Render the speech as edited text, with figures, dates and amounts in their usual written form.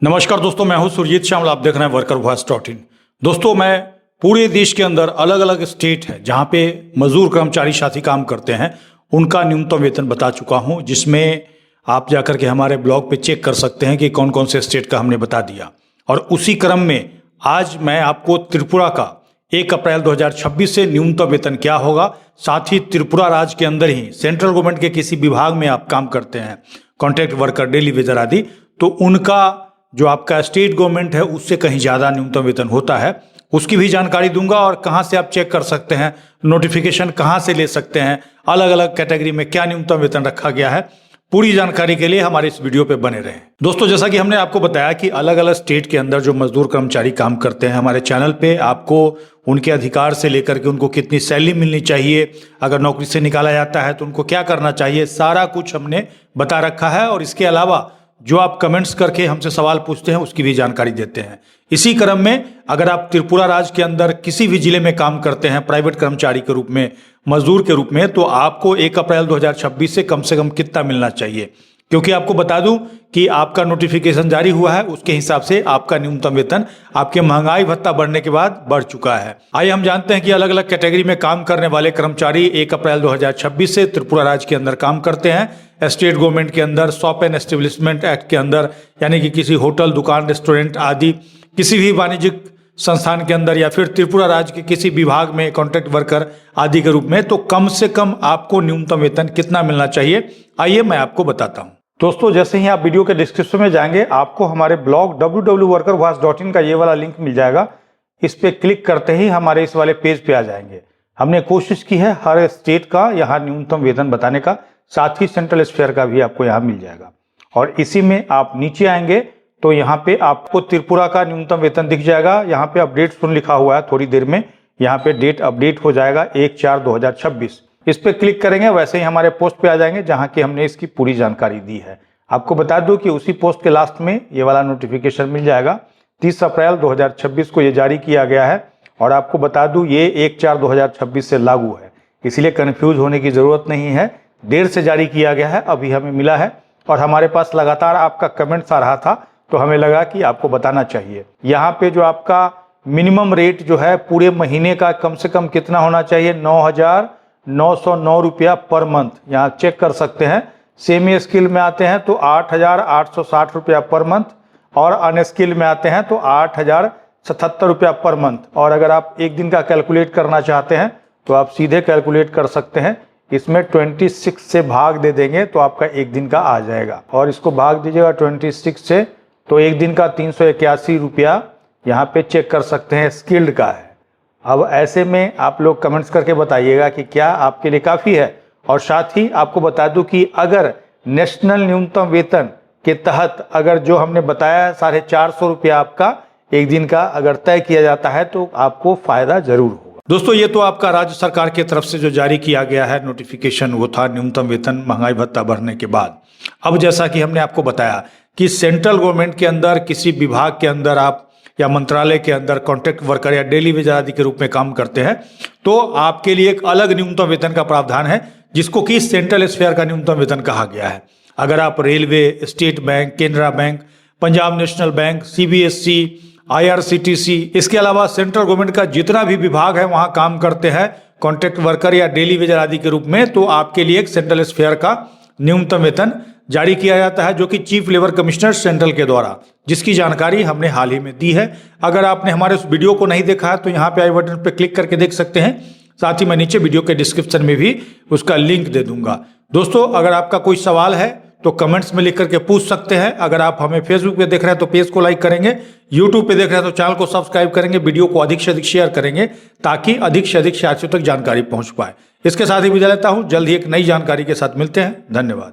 नमस्कार दोस्तों, मैं हूं सुरजीत श्यामल। आप देख रहे हैं वर्कर वॉइस .in। दोस्तों, मैं पूरे देश के अंदर अलग अलग स्टेट है जहां पे मजदूर कर्मचारी साथी काम करते हैं, उनका न्यूनतम वेतन बता चुका हूं, जिसमें आप जाकर के हमारे ब्लॉग पे चेक कर सकते हैं कि कौन कौन से स्टेट का हमने बता दिया। और उसी क्रम में आज मैं आपको त्रिपुरा का 1 अप्रैल 2026 से न्यूनतम वेतन क्या होगा, साथ ही त्रिपुरा राज्य के अंदर ही सेंट्रल गवर्नमेंट के किसी विभाग में आप काम करते हैं, कॉन्ट्रैक्ट वर्कर, डेली वेजर आदि, तो उनका जो आपका स्टेट गवर्नमेंट है उससे कहीं ज़्यादा न्यूनतम वेतन होता है, उसकी भी जानकारी दूंगा। और कहाँ से आप चेक कर सकते हैं, नोटिफिकेशन कहाँ से ले सकते हैं, अलग अलग कैटेगरी में क्या न्यूनतम वेतन रखा गया है, पूरी जानकारी के लिए हमारे इस वीडियो पे बने रहें। दोस्तों, जैसा कि हमने आपको बताया कि अलग अलग स्टेट के अंदर जो मजदूर कर्मचारी काम करते हैं, हमारे चैनल पे आपको उनके अधिकार से लेकर के उनको कितनी सैलरी मिलनी चाहिए, अगर नौकरी से निकाला जाता है तो उनको क्या करना चाहिए, सारा कुछ हमने बता रखा है। और इसके अलावा जो आप कमेंट्स करके हमसे सवाल पूछते हैं उसकी भी जानकारी देते हैं। इसी क्रम में अगर आप त्रिपुरा राज्य के अंदर किसी भी जिले में काम करते हैं प्राइवेट कर्मचारी के रूप में, मजदूर के रूप में, तो आपको 1 अप्रैल 2026 से कम कितना मिलना चाहिए, क्योंकि आपको बता दूं कि आपका नोटिफिकेशन जारी हुआ है, उसके हिसाब से आपका न्यूनतम वेतन आपके महंगाई भत्ता बढ़ने के बाद बढ़ चुका है। आइए हम जानते हैं कि अलग अलग कैटेगरी में काम करने वाले कर्मचारी 1 अप्रैल 2026 से त्रिपुरा राज्य के अंदर काम करते हैं। स्टेट गवर्नमेंट के अंदर शॉप एंड एस्टेब्लिशमेंट एक्ट के अंदर, यानी कि किसी होटल, दुकान, रेस्टोरेंट आदि किसी भी वाणिज्यिक संस्थान के अंदर, या फिर त्रिपुरा राज्य के किसी विभाग में कॉन्ट्रैक्ट वर्कर आदि के रूप में, तो कम से कम आपको न्यूनतम वेतन कितना मिलना चाहिए, आइए मैं आपको बताता हूं। दोस्तों, जैसे ही आप वीडियो के डिस्क्रिप्शन में जाएंगे, आपको हमारे ब्लॉग www.workervoice.in का ये वाला लिंक मिल जाएगा। इस पे क्लिक करते ही हमारे इस वाले पेज पे आ जाएंगे। हमने कोशिश की है हर स्टेट का यहाँ न्यूनतम वेतन बताने का, साथ ही सेंट्रल स्फीयर का भी आपको यहाँ मिल जाएगा। और इसी में आप नीचे आएंगे तो यहाँ पे आपको त्रिपुरा का न्यूनतम वेतन दिख जाएगा। यहाँ पे अपडेट सुन लिखा हुआ है, थोड़ी देर में यहाँ पे डेट अपडेट हो जाएगा 1/4/2026। इस पे क्लिक करेंगे, वैसे ही हमारे पोस्ट पे आ जाएंगे जहाँ की हमने इसकी पूरी जानकारी दी है। आपको बता दूं कि उसी पोस्ट के लास्ट में ये वाला नोटिफिकेशन मिल जाएगा। 30 अप्रैल 2026 को ये जारी किया गया है। और आपको बता दूं ये 1/4/2026 से लागू है, इसलिए कंफ्यूज होने की जरूरत नहीं है। देर से जारी किया गया है, अभी हमें मिला है। और हमारे पास लगातार आपका कमेंट्स आ रहा था, तो हमें लगा कि आपको बताना चाहिए। यहाँ पे जो आपका मिनिमम रेट जो है पूरे महीने का कम से कम कितना होना चाहिए, 9,909 रुपया पर मंथ, यहाँ चेक कर सकते हैं। सेमी स्किल में आते हैं तो 8,860 रुपया पर मंथ, और अनस्किल में आते हैं तो 8,077 रुपया पर मंथ। और अगर आप एक दिन का कैलकुलेट करना चाहते हैं तो आप सीधे कैलकुलेट कर सकते हैं, इसमें 26 से भाग दे देंगे तो आपका एक दिन का आ जाएगा। और इसको भाग दीजिएगा 26 से, तो एक दिन का 381 रुपया यहाँ पे चेक कर सकते हैं स्किल्ड का है। अब ऐसे में आप लोग कमेंट्स करके बताइएगा कि क्या आपके लिए काफ़ी है। और साथ ही आपको बता दूं कि अगर नेशनल न्यूनतम वेतन के तहत अगर जो हमने बताया 450 रुपया आपका एक दिन का अगर तय किया जाता है तो आपको फायदा जरूर होगा। दोस्तों, ये तो आपका राज्य सरकार की तरफ से जो जारी किया गया है नोटिफिकेशन, वो था न्यूनतम वेतन महंगाई भत्ता बढ़ने के बाद। अब जैसा कि हमने आपको बताया कि सेंट्रल गवर्नमेंट के अंदर किसी विभाग के अंदर आप या मंत्रालय के अंदर कॉन्ट्रैक्ट वर्कर या डेली वेजर आदि के रूप में काम करते हैं, तो आपके लिए एक अलग न्यूनतम वेतन का प्रावधान है, जिसको कि सेंट्रल स्फीयर का न्यूनतम वेतन कहा गया है। अगर आप railway, state bank, Canara bank, Punjab national bank, CBSE, IRCTC, इसके अलावा सेंट्रल गवर्नमेंट का जितना भी विभाग है वहां काम करते हैं कॉन्ट्रैक्ट वर्कर या डेली वेजर आदि के रूप में, तो आपके लिए एक सेंट्रल स्फीयर का न्यूनतम वेतन जारी किया जाता है, जो कि चीफ लेबर कमिश्नर सेंट्रल के द्वारा, जिसकी जानकारी हमने हाल ही में दी है। अगर आपने हमारे उस वीडियो को नहीं देखा है तो यहाँ पे आई बटन पे क्लिक करके देख सकते हैं। साथ ही मैं नीचे वीडियो के डिस्क्रिप्शन में भी उसका लिंक दे दूंगा। दोस्तों, अगर आपका कोई सवाल है तो कमेंट्स में लिख करके पूछ सकते हैं। अगर आप हमें फेसबुक पे देख रहे हैं तो पेज को लाइक करेंगे, यूट्यूब पे देख रहे हैं तो चैनल को सब्सक्राइब करेंगे, वीडियो को अधिक से अधिक शेयर करेंगे, ताकि अधिक से अधिक साथियों तक जानकारी पहुंच पाए। इसके साथ ही विदा लेता हूं, जल्द ही एक नई जानकारी के साथ मिलते हैं। धन्यवाद।